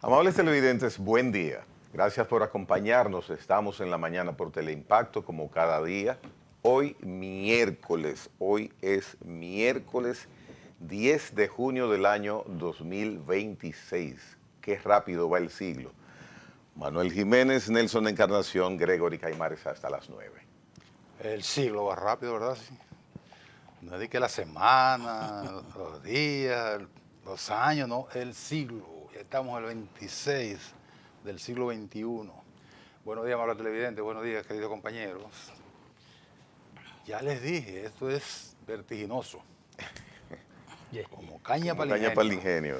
Amables televidentes, buen día. Gracias por acompañarnos. Estamos en la mañana por Teleimpacto como cada día. Hoy es miércoles 10 de junio del año 2026. Qué rápido va el siglo. Manuel Jiménez, Nelson Encarnación, Gregory Caimares hasta las 9. El siglo va rápido, ¿verdad? Sí. No es de que la semana, los días, los años, no, el siglo. Ya estamos en el 26 del siglo XXI. Buenos días, amables televidentes, buenos días, queridos compañeros. Ya les dije, esto es vertiginoso. Como caña para el ingenio.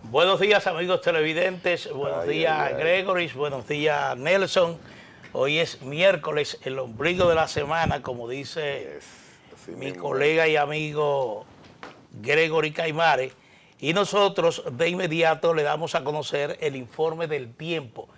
Buenos días, amigos televidentes, buenos días, Gregory, buenos días, Nelson. Hoy es miércoles, el ombligo de la semana, como dice mi colega y amigo Gregory Caimares. Y nosotros de inmediato le damos a conocer el informe del tiempo,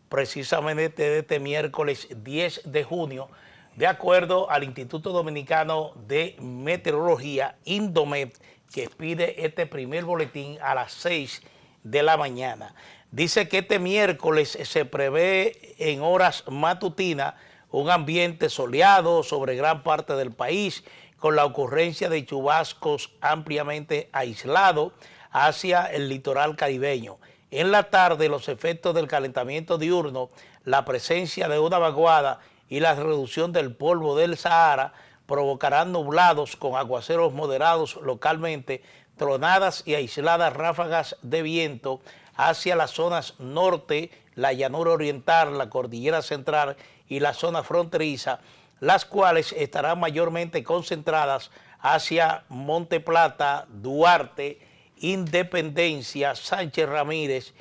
precisamente de este miércoles 10 de junio, de acuerdo al Instituto Dominicano de Meteorología, Indomet, que pide este primer boletín a las 6 de la mañana. Dice que este miércoles se prevé en horas matutinas un ambiente soleado sobre gran parte del país, con la ocurrencia de chubascos ampliamente aislados hacia el litoral caribeño. En la tarde, los efectos del calentamiento diurno, la presencia de una vaguada y la reducción del polvo del Sahara provocarán nublados con aguaceros moderados localmente, tronadas y aisladas ráfagas de viento hacia las zonas norte, la llanura oriental, la cordillera central y la zona fronteriza, las cuales estarán mayormente concentradas hacia Monte Plata, Duarte, Independencia, Sánchez Ramírez,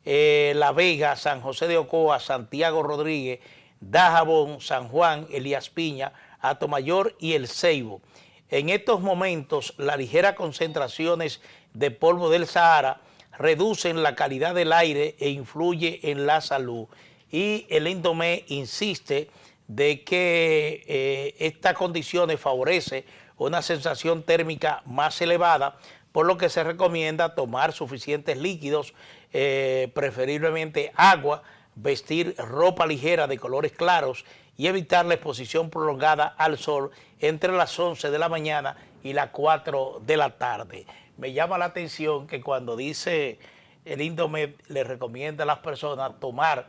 La Vega, San José de Ocoa, Santiago Rodríguez, Dajabón, San Juan, Elías Piña, Atomayor y El Ceibo. En estos momentos, las ligeras concentraciones de polvo del Sahara reducen la calidad del aire e influye en la salud. Y el Indomet insiste de que estas condiciones favorecen una sensación térmica más elevada, por lo que se recomienda tomar suficientes líquidos, preferiblemente agua, vestir ropa ligera de colores claros y evitar la exposición prolongada al sol entre las 11 de la mañana y las 4 de la tarde. Me llama la atención que cuando dice el Indomet le recomienda a las personas tomar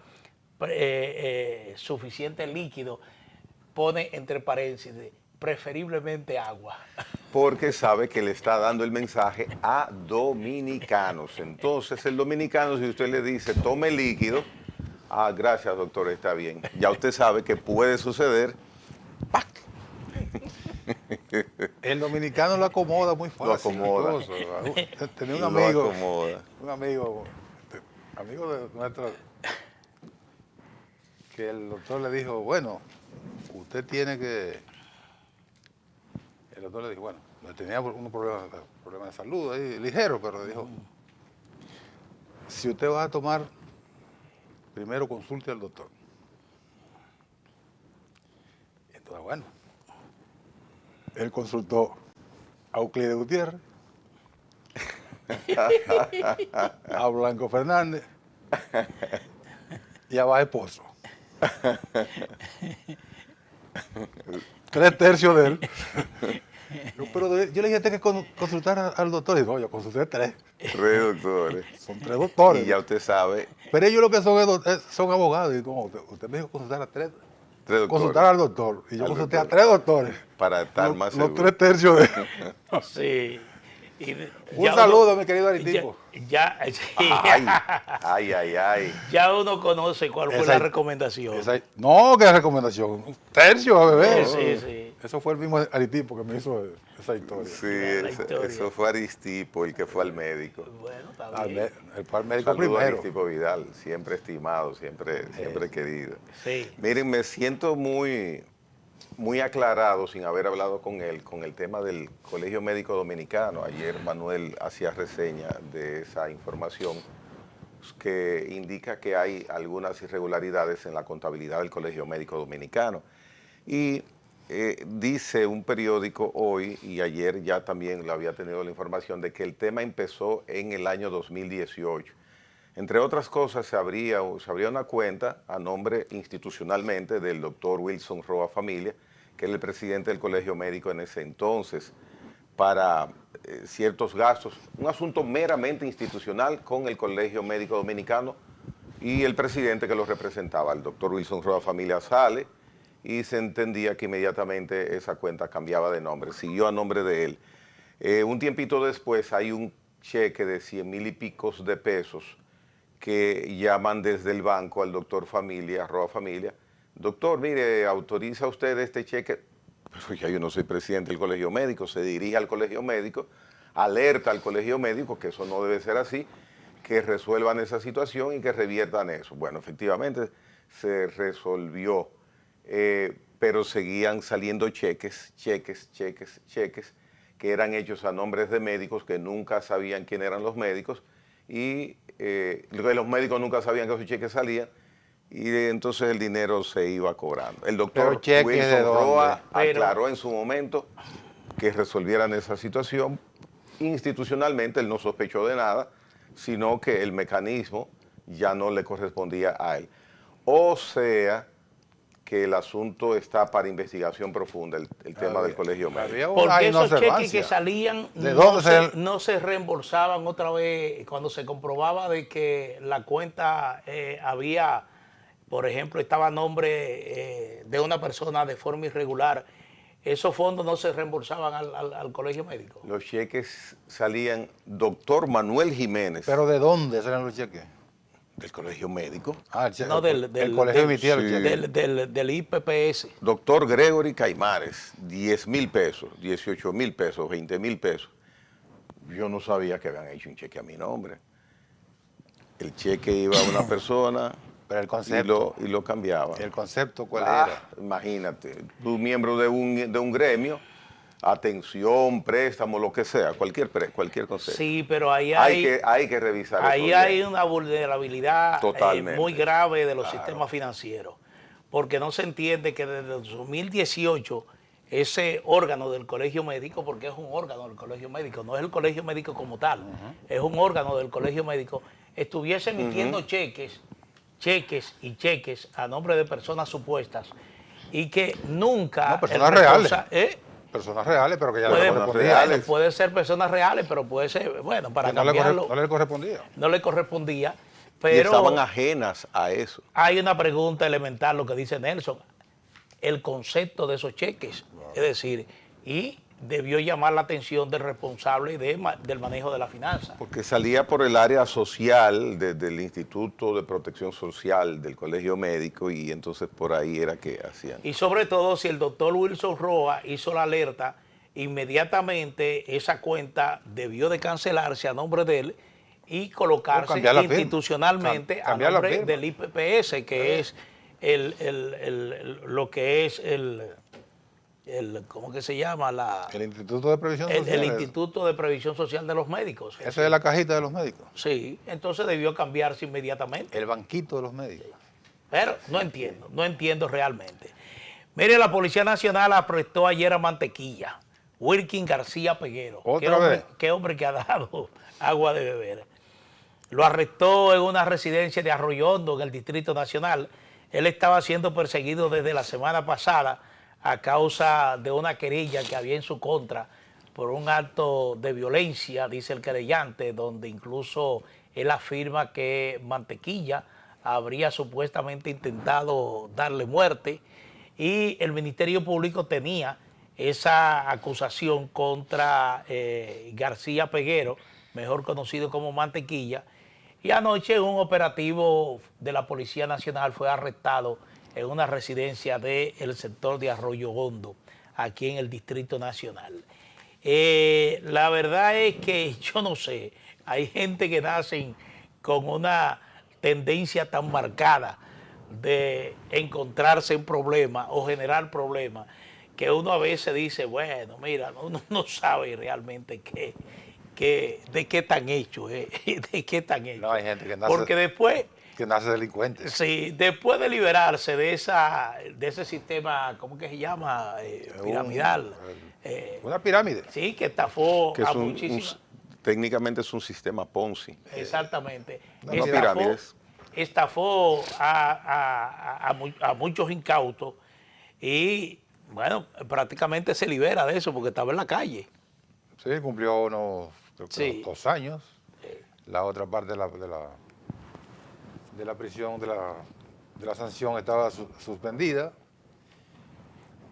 suficiente líquido, pone entre paréntesis, preferiblemente agua. Porque sabe que le está dando el mensaje a dominicanos. Entonces el dominicano, si usted le dice tome líquido, gracias doctor, está bien. Ya usted sabe que puede suceder. ¡Pac! El dominicano lo acomoda muy fácil. Lo acomoda. Tenía un amigo de nuestro, que el doctor le dijo, bueno, usted tiene que... El doctor le dijo, bueno, tenía unos problemas de salud ahí, ligeros, pero le dijo, si usted va a tomar, primero consulte al doctor. Entonces, bueno, él consultó a Euclides Gutiérrez, a Blanco Fernández y a Baez Pozo. 3/3 de él. Pero yo le dije que consultar al doctor. Y no, yo consulté 3. 3 doctores. Son 3 doctores. Y ya usted sabe. Pero ellos lo que son abogados. Y como usted me dijo consultar a 3 doctores. Consultar al doctor. Y yo consulté a 3 doctores. Para estar más seguro. Los 3/3 de él. Sí. Un saludo, mi querido Aritipo. Ay. Ya uno conoce cuál fue la recomendación. No, que la recomendación. 1/3 a beber. Sí. Eso fue el mismo Aritipo que me hizo esa historia. Sí, eso fue Aristipo, el que fue al médico. Bueno, está bien. El fue al médico primero. primero. Aristipo Vidal, siempre estimado, siempre querido. Sí. Miren, me siento muy aclarado sin haber hablado con él, con el tema del Colegio Médico Dominicano. Ayer Manuel hacía reseña de esa información que indica que hay algunas irregularidades en la contabilidad del Colegio Médico Dominicano. Y dice un periódico hoy, y ayer ya también lo había tenido la información, de que el tema empezó en el año 2018. Entre otras cosas, se abría una cuenta a nombre institucionalmente del doctor Wilson Roa Familia, que era el presidente del Colegio Médico en ese entonces, para ciertos gastos, un asunto meramente institucional con el Colegio Médico Dominicano y el presidente que lo representaba, el doctor Wilson Roa Familia, sale y se entendía que inmediatamente esa cuenta cambiaba de nombre, siguió a nombre de él. Un tiempito después hay un cheque de 100,000 y picos de pesos que llaman desde el banco al doctor Familia, Roa Familia. Doctor, mire, ¿autoriza usted este cheque? Pero ya yo no soy presidente del colegio médico. Se dirige al colegio médico, alerta al colegio médico que eso no debe ser así, que resuelvan esa situación y que reviertan eso. Bueno, efectivamente se resolvió, pero seguían saliendo cheques, que eran hechos a nombres de médicos que nunca sabían quién eran los médicos y los médicos nunca sabían que esos cheques salían. Y entonces el dinero se iba cobrando. El doctor Wilson Roa aclaró en su momento que resolvieran esa situación. Institucionalmente él no sospechó de nada, sino que el mecanismo ya no le correspondía a él. O sea, que el asunto está para investigación profunda, el tema del colegio médico. Porque esos cheques que salían no se reembolsaban otra vez cuando se comprobaba de que la cuenta había... Por ejemplo, estaba a nombre de una persona de forma irregular. ¿Esos fondos no se reembolsaban al colegio médico? Los cheques salían, doctor Manuel Jiménez. ¿Pero de dónde salían los cheques? Del colegio médico. Ah, no, del colegio emitía los cheques. Del IPPS. Doctor Gregory Caimares, 10,000 pesos, 18,000 pesos, 20,000 pesos. Yo no sabía que habían hecho un cheque a mi nombre. El cheque iba a una persona... Pero el concepto. Y lo cambiaba. ¿El concepto cuál era? Imagínate, tú miembro de un gremio, atención, préstamo, lo que sea, cualquier concepto. Sí, pero ahí hay que revisar ahí eso. Hay una vulnerabilidad muy grave de los Claro. sistemas financieros, porque no se entiende que desde el 2018 ese órgano del colegio médico, porque es un órgano del colegio médico, no es el colegio médico como tal, es un órgano del colegio médico, estuviese emitiendo cheques a nombre de personas supuestas y que nunca... No, personas reales. Personas reales, pero que ya no le correspondía. Puede ser personas reales, pero puede ser, bueno, para cambiarlo... No le correspondía. No le correspondía, pero... Y estaban ajenas a eso. Hay una pregunta elemental, lo que dice Nelson, el concepto de esos cheques, es decir, y debió llamar la atención del responsable del manejo de la finanza. Porque salía por el área social del Instituto de Protección Social del Colegio Médico y entonces por ahí era que hacían. Y sobre todo si el doctor Wilson Roa hizo la alerta, inmediatamente esa cuenta debió de cancelarse a nombre de él y colocarse institucionalmente a nombre del IPPS, que es lo que es ¿cómo que se llama? El Instituto de Previsión Social. El Instituto de Previsión Social de los Médicos. Esa es la cajita de los médicos. Sí, entonces debió cambiarse inmediatamente. El banquito de los médicos. Pero no entiendo realmente. Mire, la Policía Nacional arrestó ayer a Mantequilla, Wilkin García Peguero. ¿Otra vez? Qué hombre que ha dado agua de beber. Lo arrestó en una residencia de Arroyo Hondo, en el Distrito Nacional. Él estaba siendo perseguido desde la semana pasada a causa de una querella que había en su contra por un acto de violencia, dice el querellante, donde incluso él afirma que Mantequilla habría supuestamente intentado darle muerte y el Ministerio Público tenía esa acusación contra García Peguero, mejor conocido como Mantequilla, y anoche un operativo de la Policía Nacional fue arrestado en una residencia del sector de Arroyo Hondo, aquí en el Distrito Nacional. La verdad es que yo no sé, hay gente que nacen con una tendencia tan marcada de encontrarse en problemas o generar problemas, que uno a veces dice, bueno, mira, uno no sabe realmente de qué están hechos, de qué están hechos. No, hay gente Porque después, que nace delincuente. sí, después de liberarse de ese sistema, ¿cómo que se llama? Piramidal. Una pirámide. Sí, que estafó Que es a muchísimas. técnicamente es un sistema Ponzi. Exactamente. No pirámides. Estafó a muchos incautos y, bueno, prácticamente se libera de eso porque estaba en la calle. Sí, cumplió creo que Sí. 2 años. La otra parte de la prisión, de la sanción estaba suspendida.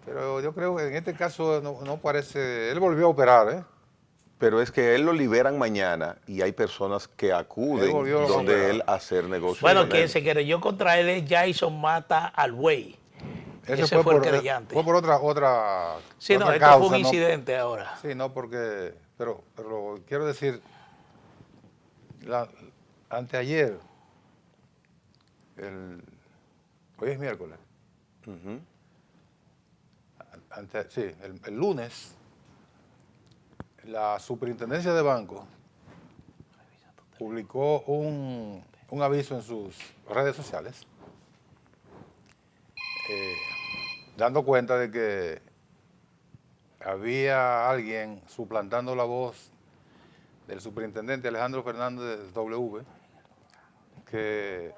Pero yo creo que en este caso no parece... Él volvió a operar, ¿eh? Pero es que él lo liberan mañana y hay personas que acuden Él volvió a donde operar. él a hacer negocios. Bueno, con quien él. se querelló contra él es Jason Mata Albuey. Ese fue el querellante. Fue por otra Sí, no, otra esto causa, fue un ¿no? incidente ahora. Sí, no, porque... Pero quiero decir, anteayer, hoy es miércoles, Ujú. sí, el lunes, la Superintendencia de Bancos publicó un aviso en sus redes sociales dando cuenta de que había alguien suplantando la voz del superintendente Alejandro Fernández W, que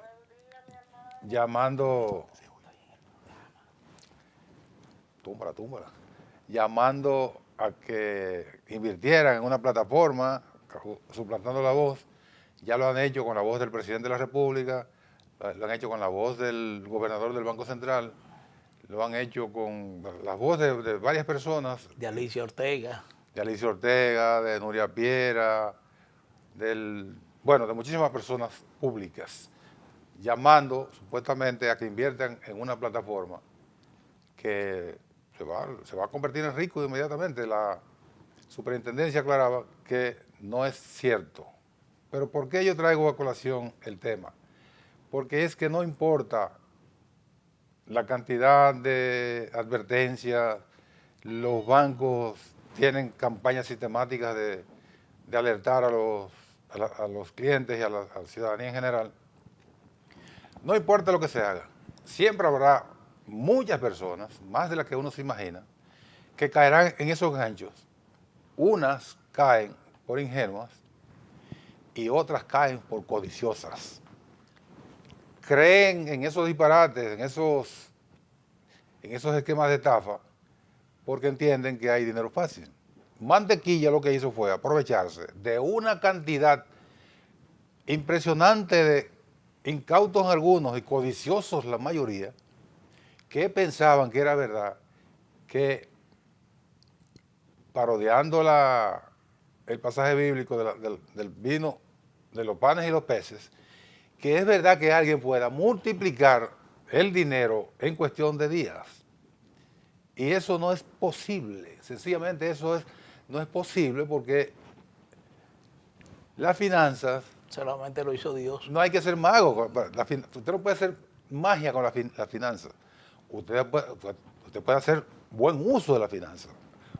llamando a que invirtieran en una plataforma, suplantando la voz. Ya lo han hecho con la voz del presidente de la República, lo han hecho con la voz del gobernador del Banco Central, lo han hecho con la voz de varias personas. De Alicia Ortega. De Alicia Ortega, de Nuria Piera, de muchísimas personas públicas, llamando supuestamente a que inviertan en una plataforma que se va a convertir en rico inmediatamente. La superintendencia aclaraba que no es cierto. Pero ¿por qué yo traigo a colación el tema? Porque es que no importa la cantidad de advertencias, los bancos tienen campañas sistemáticas de alertar a los clientes y a la ciudadanía en general. No importa lo que se haga, siempre habrá muchas personas, más de las que uno se imagina, que caerán en esos ganchos. Unas caen por ingenuas y otras caen por codiciosas. Creen en esos disparates, en esos esquemas de estafa, porque entienden que hay dinero fácil. Mantequilla lo que hizo fue aprovecharse de una cantidad impresionante de incautos algunos y codiciosos la mayoría, que pensaban que era verdad, que parodiando el pasaje bíblico del vino, de los panes y los peces, que es verdad que alguien pueda multiplicar el dinero en cuestión de días. Y eso no es posible, sencillamente eso no es posible porque las finanzas... Solamente lo hizo Dios. No hay que ser mago, usted no puede hacer magia con las finanzas. Usted puede hacer buen uso de las finanzas,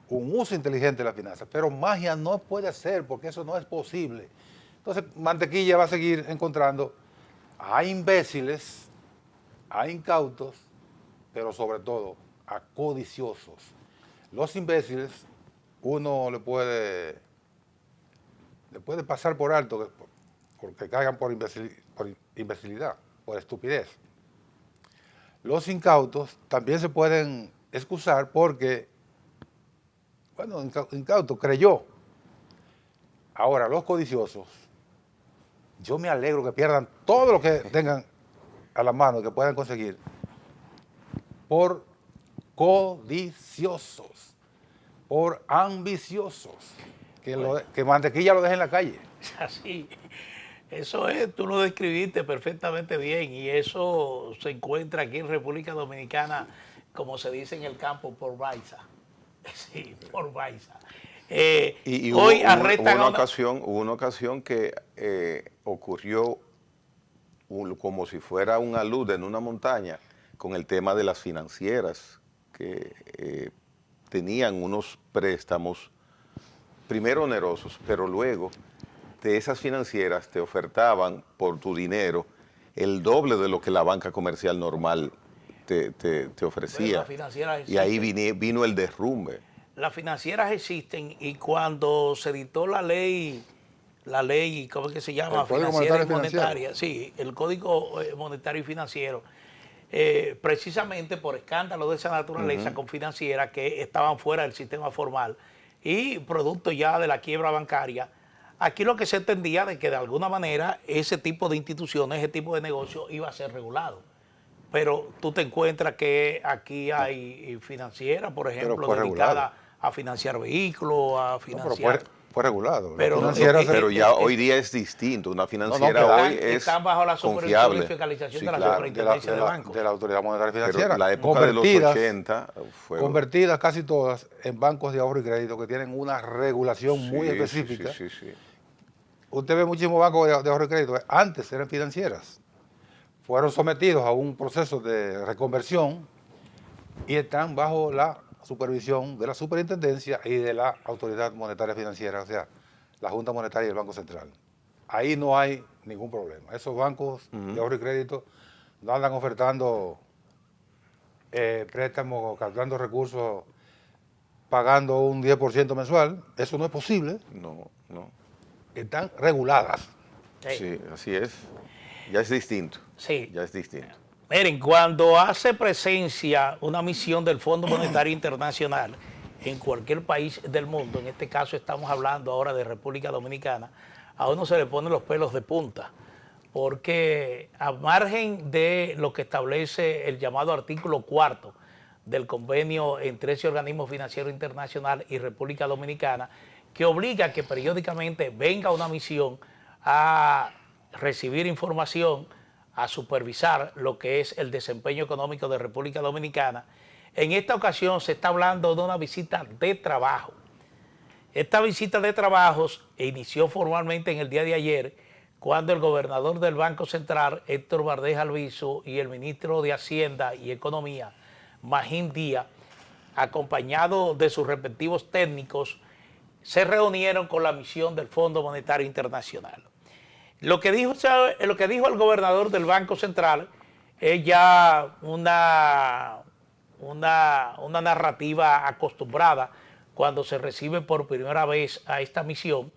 un uso inteligente de las finanzas, pero magia no puede hacer porque eso no es posible. Entonces, Mantequilla va a seguir encontrando a imbéciles, a incautos, pero sobre todo a codiciosos. Los imbéciles, uno le puede pasar por alto porque caigan por imbecilidad, por estupidez. Los incautos también se pueden excusar porque, bueno, incauto creyó. Ahora, los codiciosos, yo me alegro que pierdan todo lo que tengan a la mano, que puedan conseguir, por codiciosos, por ambiciosos, que Mantequilla lo deje en la calle. Así, eso es, tú lo describiste perfectamente bien y eso se encuentra aquí en República Dominicana, como se dice en el campo, por Baiza. Sí, por Baiza. Y hoy hubo arrestan hubo una ocasión que ocurrió como si fuera un alud en una montaña con el tema de las financieras que tenían unos préstamos primero onerosos, pero luego de esas financieras te ofertaban por tu dinero el doble de lo que la banca comercial normal te ofrecía. Las financieras Y ahí existen. vino el derrumbe. Las financieras existen y cuando se dictó la ley, ¿cómo es que se llama? El Código Financiera y Monetario y monetaria, sí, el Código Monetario y Financiero, precisamente por escándalos de esa naturaleza con financieras que estaban fuera del sistema formal y producto ya de la quiebra bancaria, aquí lo que se entendía de que de alguna manera ese tipo de instituciones, ese tipo de negocio iba a ser regulado. Pero tú te encuentras que aquí hay financieras, por ejemplo, fue dedicadas regulado. a financiar vehículos, a No, pero financiar... fue regulado. Pero, Las financieras Pero ya hoy día es distinto. Una financiera que hoy es están bajo la supervisión confiable. y fiscalización Sí, de la claro. superintendencia de bancos. de la Autoridad Monetaria y Pero Financiera, la época de los 80 fue... convertidas casi todas en bancos de ahorro y crédito que tienen una regulación muy Sí, específica. sí. Usted ve muchísimos bancos de ahorro y crédito, antes eran financieras, fueron sometidos a un proceso de reconversión y están bajo la supervisión de la superintendencia y de la Autoridad Monetaria Financiera, o sea, la Junta Monetaria y el Banco Central. Ahí no hay ningún problema. Esos bancos de ahorro y crédito no andan ofertando préstamos, captando recursos, pagando un 10% mensual. Eso no es posible. No. Están reguladas. Sí, así es. Ya es distinto. Sí. Ya es distinto. Miren, cuando hace presencia una misión del Fondo Monetario Internacional en cualquier país del mundo, en este caso estamos hablando ahora de República Dominicana, a uno se le ponen los pelos de punta, porque a margen de lo que establece el llamado artículo 4 del convenio entre ese organismo financiero internacional y República Dominicana, que obliga a que periódicamente venga una misión a recibir información, a supervisar lo que es el desempeño económico de República Dominicana. En esta ocasión se está hablando de una visita de trabajo. Esta visita de trabajos inició formalmente en el día de ayer, cuando el gobernador del Banco Central, Héctor Bardés Albizu, y el ministro de Hacienda y Economía, Magín Díaz, acompañado de sus respectivos técnicos, se reunieron con la misión del Fondo Monetario Internacional. Lo que dijo el gobernador del Banco Central es ya una narrativa acostumbrada cuando se recibe por primera vez a esta misión.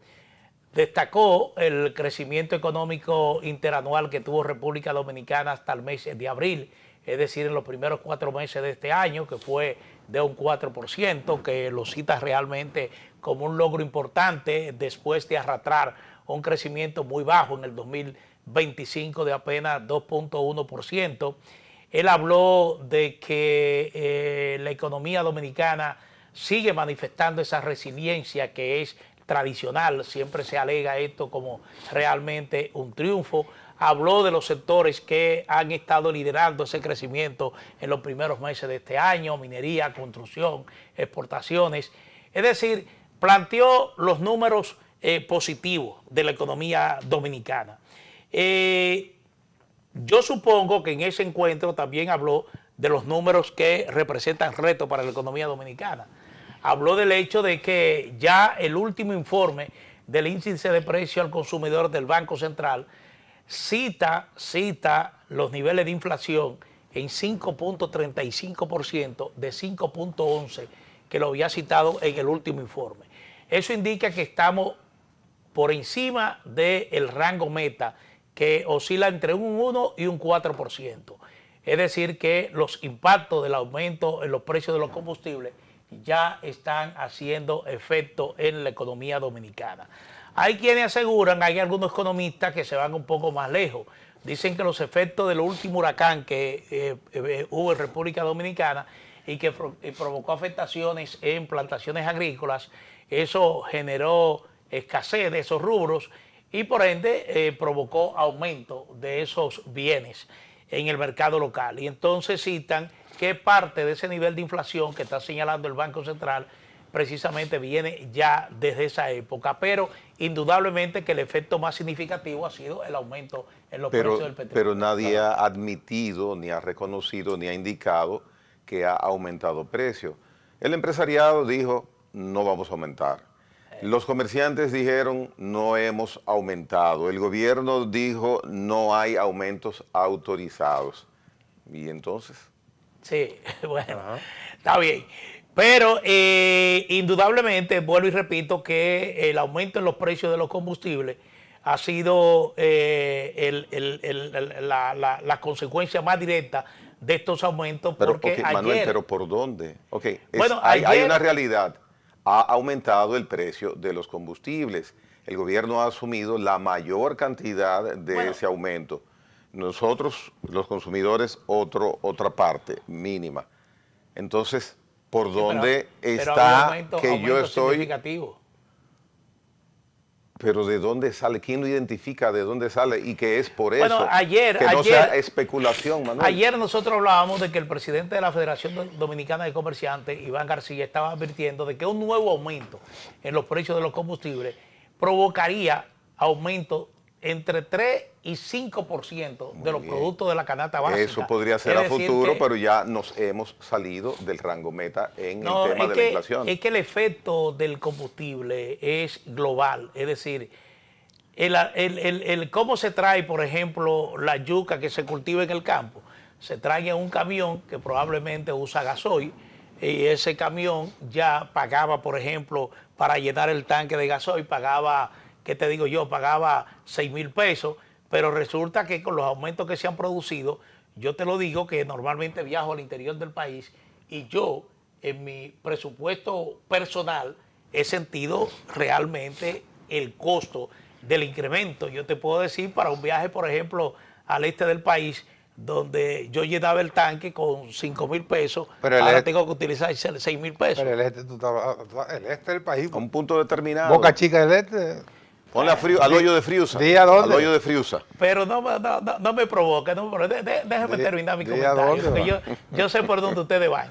Destacó el crecimiento económico interanual que tuvo República Dominicana hasta el mes de abril, es decir, en los primeros 4 meses de este año, que fue de un 4%, que lo cita realmente como un logro importante después de arrastrar un crecimiento muy bajo en el 2025 de apenas 2.1%. Él habló de que la economía dominicana sigue manifestando esa resiliencia que es tradicional, siempre se alega esto como realmente un triunfo. Habló de los sectores que han estado liderando ese crecimiento en los primeros meses de este año: minería, construcción, exportaciones. Es decir, planteó los números positivos de la economía dominicana. Yo supongo que en ese encuentro también habló de los números que representan retos para la economía dominicana. Habló del hecho de que ya el último informe del índice de precio al consumidor del Banco Central cita los niveles de inflación en 5.35% de 5.11% que lo había citado en el último informe. Eso indica que estamos por encima del rango meta, que oscila entre un 1 y un 4%. Es decir, que los impactos del aumento en los precios de los combustibles ya están haciendo efecto en la economía dominicana. Hay quienes aseguran, hay algunos economistas que se van un poco más lejos. Dicen que los efectos del último huracán que hubo en República Dominicana y que provocó afectaciones en plantaciones agrícolas, eso generó escasez de esos rubros y por ende provocó aumento de esos bienes en el mercado local. Y entonces citan que parte de ese nivel de inflación que está señalando el Banco Central precisamente viene ya desde esa época, pero indudablemente que el efecto más significativo ha sido el aumento en los precios del petróleo. Pero nadie ha admitido, ni ha reconocido, ni ha indicado que ha aumentado precio. El empresariado dijo, no vamos a aumentar. Los comerciantes dijeron no hemos aumentado. El gobierno dijo no hay aumentos autorizados. ¿Y entonces? Sí, bueno, está bien. Pero indudablemente, vuelvo y repito, que el aumento en los precios de los combustibles ha sido la consecuencia más directa de estos aumentos. Pero, Porque okay, ayer, Manuel, ¿pero por dónde? Okay, bueno, hay ayer, una realidad. Ha aumentado el precio de los combustibles. El gobierno ha asumido la mayor cantidad de ese aumento. Nosotros, los consumidores, otra parte mínima. Entonces, ¿por dónde está que yo estoy? Pero ¿de dónde sale? ¿Quién lo identifica de dónde sale? Y que es por eso que no sea especulación, Manuel. Ayer nosotros hablábamos de que el presidente de la Federación Dominicana de Comerciantes, Iván García, estaba advirtiendo de que un nuevo aumento en los precios de los combustibles provocaría aumento entre 3 y 5% de los productos de la canasta básica. Eso podría ser a futuro, pero ya nos hemos salido del rango meta en el tema de la inflación. Es que el efecto del combustible es global, es decir, el cómo se trae, por ejemplo, la yuca que se cultiva en el campo, se trae en un camión que probablemente usa gasoil, y ese camión ya pagaba, por ejemplo, para llenar el tanque de gasoil, pagaba, ¿qué te digo yo? Pagaba 6,000 pesos, pero resulta que con los aumentos que se han producido, yo te lo digo que normalmente viajo al interior del país y yo en mi presupuesto personal he sentido realmente el costo del incremento. Yo te puedo decir, para un viaje, por ejemplo, al este del país, donde yo llenaba el tanque con 5,000 pesos, pero ahora tengo que utilizar 6,000 pesos. Pero el este del país. A un punto determinado. Boca Chica del Este. Ponle al hoyo de Friusa. Al hoyo de Friusa. Pero no me provoque, déjeme terminar mi comentario, porque yo sé por dónde ustedes van.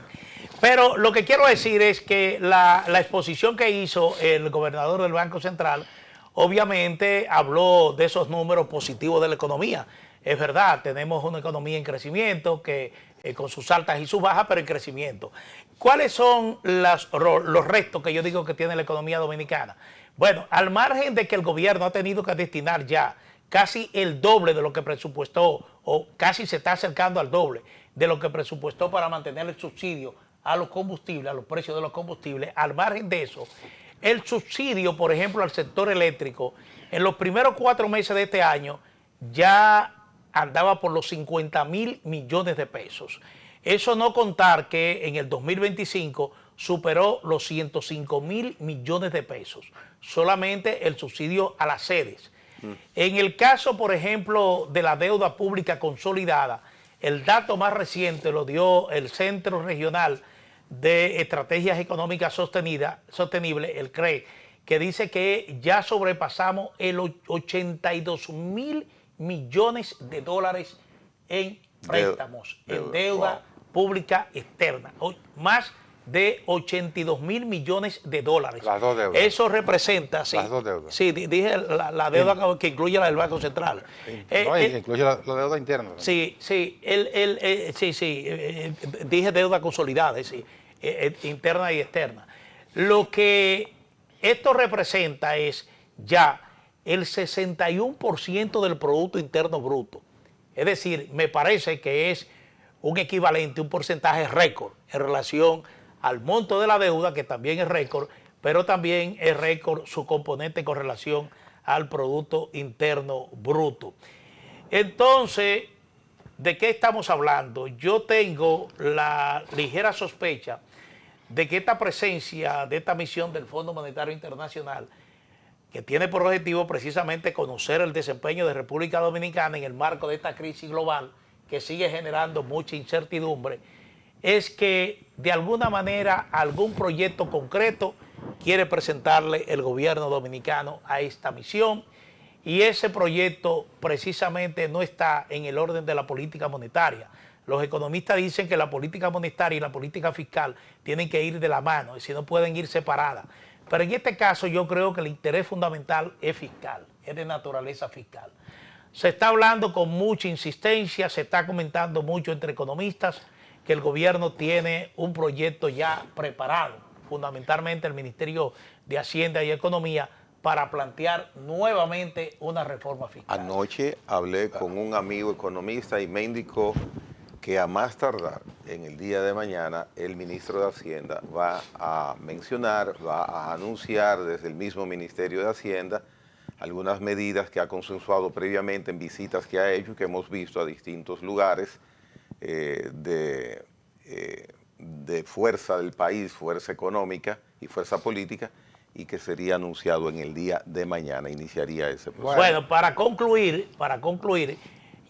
Pero lo que quiero decir es que la exposición que hizo el gobernador del Banco Central, obviamente habló de esos números positivos de la economía. Es verdad, tenemos una economía en crecimiento, que con sus altas y sus bajas, pero en crecimiento. ¿Cuáles son los restos que yo digo que tiene la economía dominicana? Bueno, al margen de que el gobierno ha tenido que destinar ya casi el doble de lo que presupuestó, o casi se está acercando al doble de lo que presupuestó para mantener el subsidio a los combustibles, a los precios de los combustibles, al margen de eso, el subsidio, por ejemplo, al sector eléctrico, en los primeros 4 meses de este año ya andaba por los 50,000 millones de pesos. Eso no contar que en el 2025 superó los 105,000 millones de pesos, solamente el subsidio a las sedes. En el caso, por ejemplo, de la deuda pública consolidada, el dato más reciente lo dio el Centro Regional de Estrategias Económicas Sostenibles, el CRE, que dice que ya sobrepasamos el 82,000 millones de dólares en préstamos, en deuda pública externa, más de 82,000 millones de dólares. Las dos deudas. Eso representa, sí. Las dos deudas. Sí, dije la deuda que incluye la del Banco Central. Incluye la deuda interna. Sí, dije deuda consolidada, interna y externa. Lo que esto representa es ya el 61% del Producto Interno Bruto. Es decir, me parece que es un equivalente, un porcentaje récord en relación al monto de la deuda, que también es récord, pero también es récord su componente con relación al Producto Interno Bruto. Entonces, ¿de qué estamos hablando? Yo tengo la ligera sospecha de que esta presencia de esta misión del Fondo Monetario Internacional, que tiene por objetivo precisamente conocer el desempeño de República Dominicana en el marco de esta crisis global que sigue generando mucha incertidumbre, es que de alguna manera algún proyecto concreto quiere presentarle el gobierno dominicano a esta misión, y ese proyecto precisamente no está en el orden de la política monetaria. Los economistas dicen que la política monetaria y la política fiscal tienen que ir de la mano, es decir, no pueden ir separadas. Pero en este caso yo creo que el interés fundamental es fiscal, es de naturaleza fiscal. Se está hablando con mucha insistencia, se está comentando mucho entre economistas que el gobierno tiene un proyecto ya preparado, fundamentalmente el Ministerio de Hacienda y Economía para plantear nuevamente una reforma fiscal. Anoche hablé con un amigo economista y me indicó que a más tardar en el día de mañana el ministro de Hacienda va a mencionar, va a anunciar desde el mismo Ministerio de Hacienda algunas medidas que ha consensuado previamente en visitas que ha hecho y que hemos visto a distintos lugares de fuerza del país, fuerza económica y fuerza política, y que sería anunciado en el día de mañana, iniciaría ese proceso. Bueno, para concluir,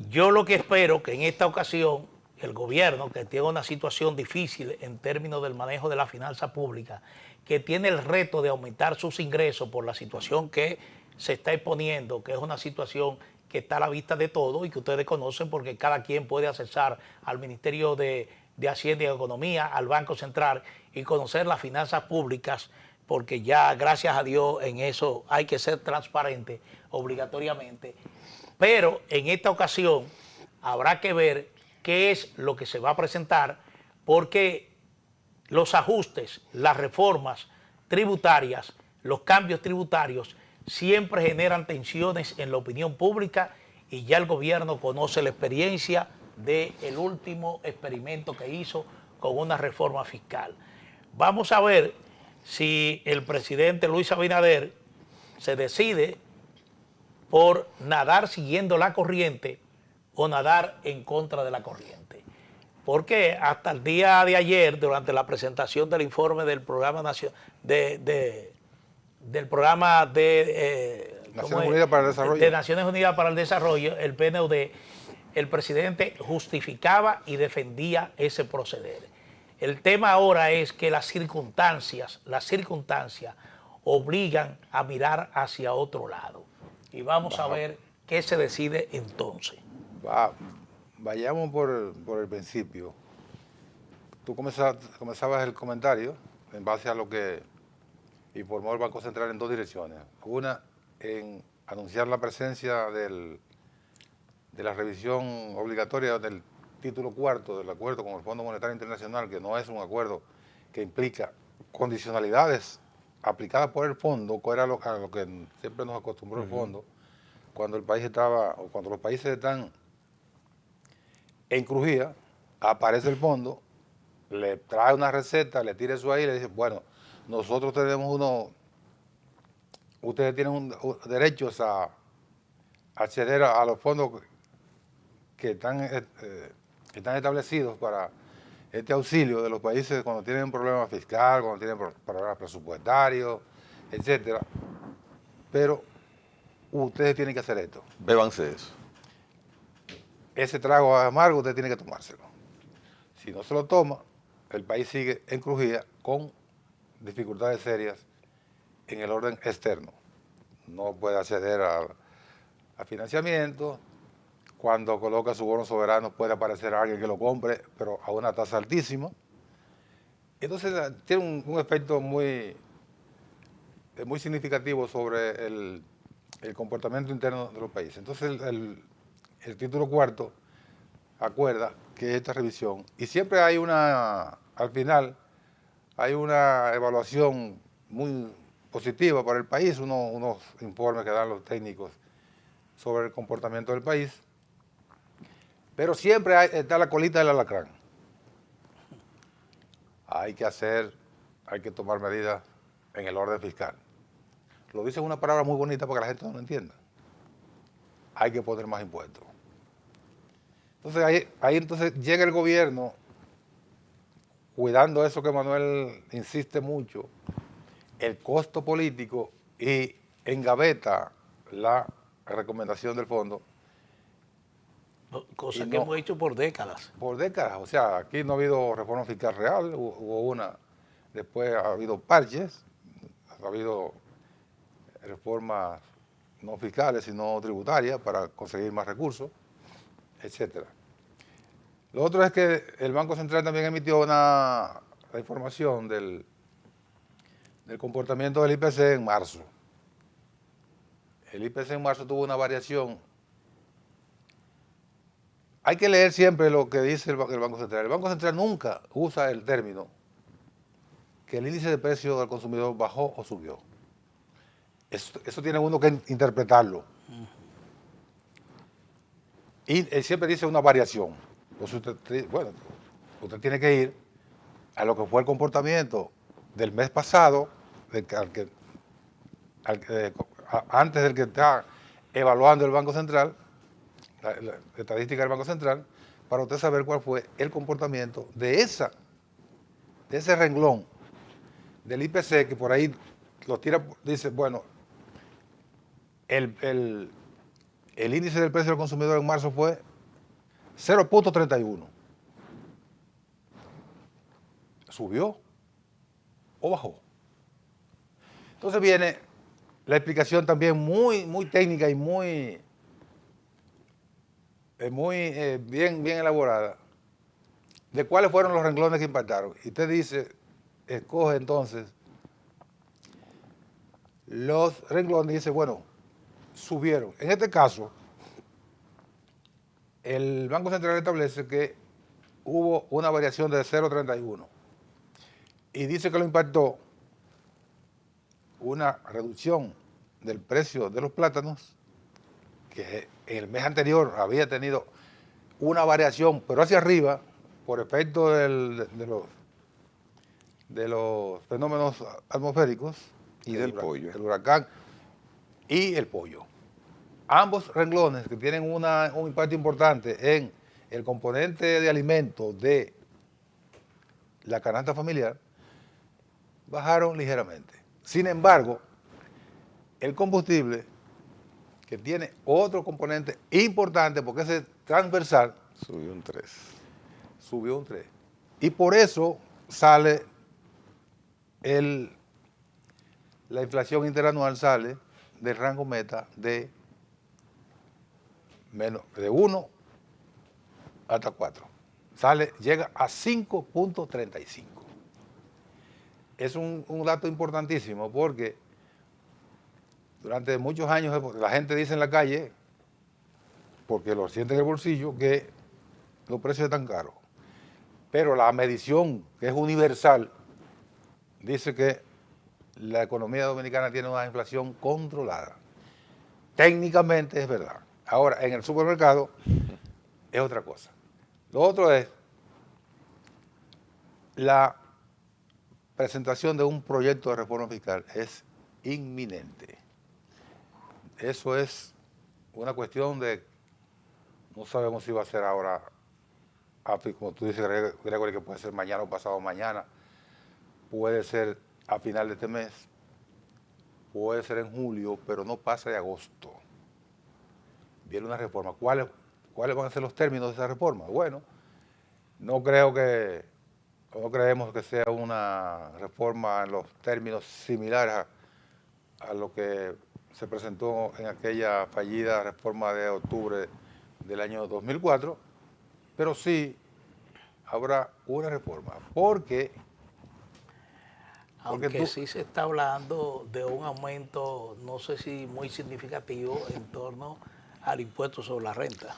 yo lo que espero que en esta ocasión el gobierno, que tiene una situación difícil en términos del manejo de la finanza pública, que tiene el reto de aumentar sus ingresos por la situación que se está exponiendo, que es una situación que está a la vista de todo y que ustedes conocen porque cada quien puede accesar al Ministerio de Hacienda y Economía, al Banco Central y conocer las finanzas públicas, porque ya, gracias a Dios, en eso hay que ser transparente obligatoriamente. Pero en esta ocasión habrá que ver qué es lo que se va a presentar, porque los ajustes, las reformas tributarias, los cambios tributarios siempre generan tensiones en la opinión pública y ya el gobierno conoce la experiencia del último experimento que hizo con una reforma fiscal. Vamos a ver si el presidente Luis Abinader se decide por nadar siguiendo la corriente o nadar en contra de la corriente. Porque hasta el día de ayer, durante la presentación del informe del programa del programa de Naciones Unidas para el Desarrollo, de Naciones Unidas para el Desarrollo, el PNUD, el presidente justificaba y defendía ese proceder. El tema ahora es que las circunstancias obligan a mirar hacia otro lado. Y vamos a ver qué se decide entonces. Vayamos por el principio. Tú comenzabas el comentario en base a lo que informó el Banco Central en dos direcciones. Una, en anunciar la presencia de la revisión obligatoria del título cuarto del acuerdo con el Fondo Monetario Internacional, que no es un acuerdo que implica condicionalidades aplicadas por el fondo, que era a lo que siempre nos acostumbró el fondo, cuando el país estaba, o cuando los países están en crujía, aparece el fondo, le trae una receta, le tira eso ahí y le dice, bueno, nosotros tenemos ustedes tienen derechos a acceder a los fondos que están establecidos para este auxilio de los países cuando tienen un problema fiscal, cuando tienen problemas presupuestarios, etcétera. Pero ustedes tienen que hacer esto. Bébanse eso. Ese trago amargo usted tiene que tomárselo. Si no se lo toma, el país sigue en crujía con dificultades serias en el orden externo. No puede acceder a financiamiento. Cuando coloca su bono soberano puede aparecer alguien que lo compre, pero a una tasa altísima. Entonces tiene un efecto muy significativo sobre el comportamiento interno de los países. Entonces el título cuarto acuerda que esta revisión, y siempre hay al final, hay una evaluación muy positiva para el país, unos informes que dan los técnicos sobre el comportamiento del país, pero siempre está la colita del alacrán. Hay que tomar medidas en el orden fiscal. Lo dice una palabra muy bonita para que la gente no lo entienda. Hay que poner más impuestos. Entonces ahí entonces llega el gobierno cuidando eso que Manuel insiste mucho, el costo político, y engaveta la recomendación del fondo. Cosa que hemos hecho por décadas. Por décadas, o sea, aquí no ha habido reforma fiscal real, hubo una, después ha habido parches, ha habido reformas no fiscales, sino tributarias para conseguir más recursos, etcétera. Lo otro es que el Banco Central también emitió la información del comportamiento del IPC en marzo. El IPC en marzo tuvo una variación. Hay que leer siempre lo que dice el Banco Central. El Banco Central nunca usa el término que que el índice de precio del consumidor bajó o subió. Eso tiene uno que interpretarlo. Y él siempre dice una variación. Entonces usted tiene que ir a lo que fue el comportamiento del mes pasado, antes del que está evaluando el Banco Central, la estadística del Banco Central, para usted saber cuál fue el comportamiento de ese renglón del IPC, que por ahí lo tira, dice, bueno, el índice del precio del consumidor en marzo fue 0.31. ¿Subió o bajó? Entonces viene la explicación también muy técnica y muy bien elaborada de cuáles fueron los renglones que impactaron. Y usted dice, escoge entonces los renglones y dice, bueno, subieron. En este caso, el Banco Central establece que hubo una variación de 0.31 y dice que lo impactó una reducción del precio de los plátanos, que en el mes anterior había tenido una variación, pero hacia arriba, por efecto de los fenómenos atmosféricos y del pollo. el huracán y el pollo. Ambos renglones que tienen un impacto importante en el componente de alimentos de la canasta familiar, bajaron ligeramente. Sin embargo, el combustible, que tiene otro componente importante porque es transversal, Subió un 3. subió un 3. Y por eso sale la inflación interanual sale del rango meta de 1 hasta 4. Llega a 5.35. Es un dato importantísimo porque durante muchos años la gente dice en la calle, porque lo siente en el bolsillo, que los precios están caros. Pero la medición, que es universal, dice que la economía dominicana tiene una inflación controlada. Técnicamente es verdad. Ahora, en el supermercado es otra cosa. Lo otro es la presentación de un proyecto de reforma fiscal es inminente. Eso es una cuestión de, no sabemos si va a ser ahora, como tú dices, Gregory, que puede ser mañana o pasado mañana, puede ser a final de este mes, puede ser en julio, pero no pasa de agosto. Viene una reforma. ¿Cuáles van a ser los términos de esa reforma? Bueno, no creemos que sea una reforma en los términos similares a lo que se presentó en aquella fallida reforma de octubre del año 2004, pero sí habrá una reforma, porque aunque sí se está hablando de un aumento, no sé si muy significativo, en torno al impuesto sobre la renta.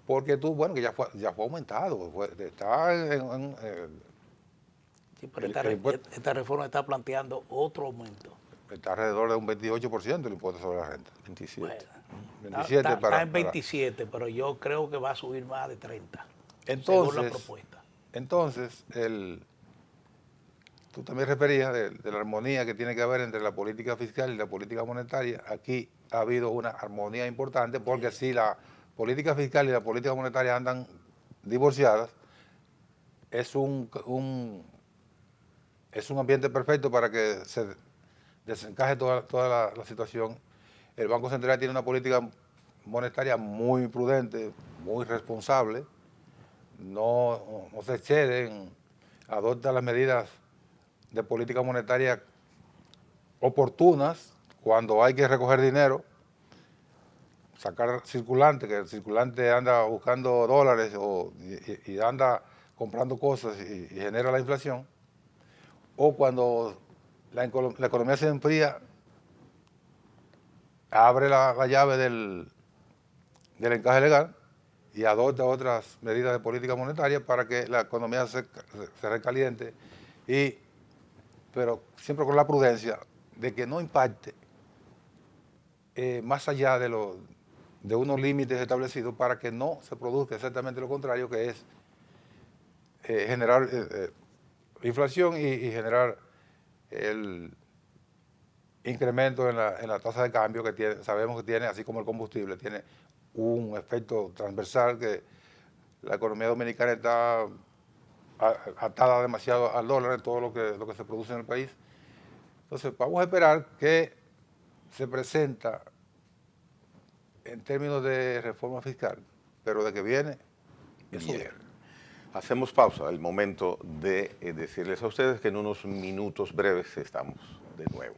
Porque que ya fue aumentado, está Sí, pero esta reforma está planteando otro aumento. está alrededor de un 28% el impuesto sobre la renta. 27. Bueno, 27 está en 27, pero yo creo que va a subir más de 30, entonces, según la propuesta. Entonces, tú también referías de la armonía que tiene que haber entre la política fiscal y la política monetaria. Aquí ha habido una armonía importante porque si la política fiscal y la política monetaria andan divorciadas, es un ambiente perfecto para que se desencaje toda la situación. El Banco Central tiene una política monetaria muy prudente, muy responsable, no se exceden, adopta las medidas de política monetaria oportunas cuando hay que recoger dinero, sacar circulante, que el circulante anda buscando dólares y anda comprando cosas y genera la inflación, o cuando la economía se enfría, abre la llave del encaje legal y adopta otras medidas de política monetaria para que la economía se recaliente y pero siempre con la prudencia de que no impacte más allá de unos límites establecidos para que no se produzca exactamente lo contrario, que es generar inflación y generar el incremento en la tasa de cambio que tiene, sabemos que tiene, así como el combustible, tiene un efecto transversal que la economía dominicana está atada demasiado al dólar en todo lo que se produce en el país. Entonces, vamos a esperar que se presenta en términos de reforma fiscal, pero de que viene, eso Bien. viene. Hacemos pausa, el momento de decirles a ustedes que en unos minutos breves estamos de nuevo.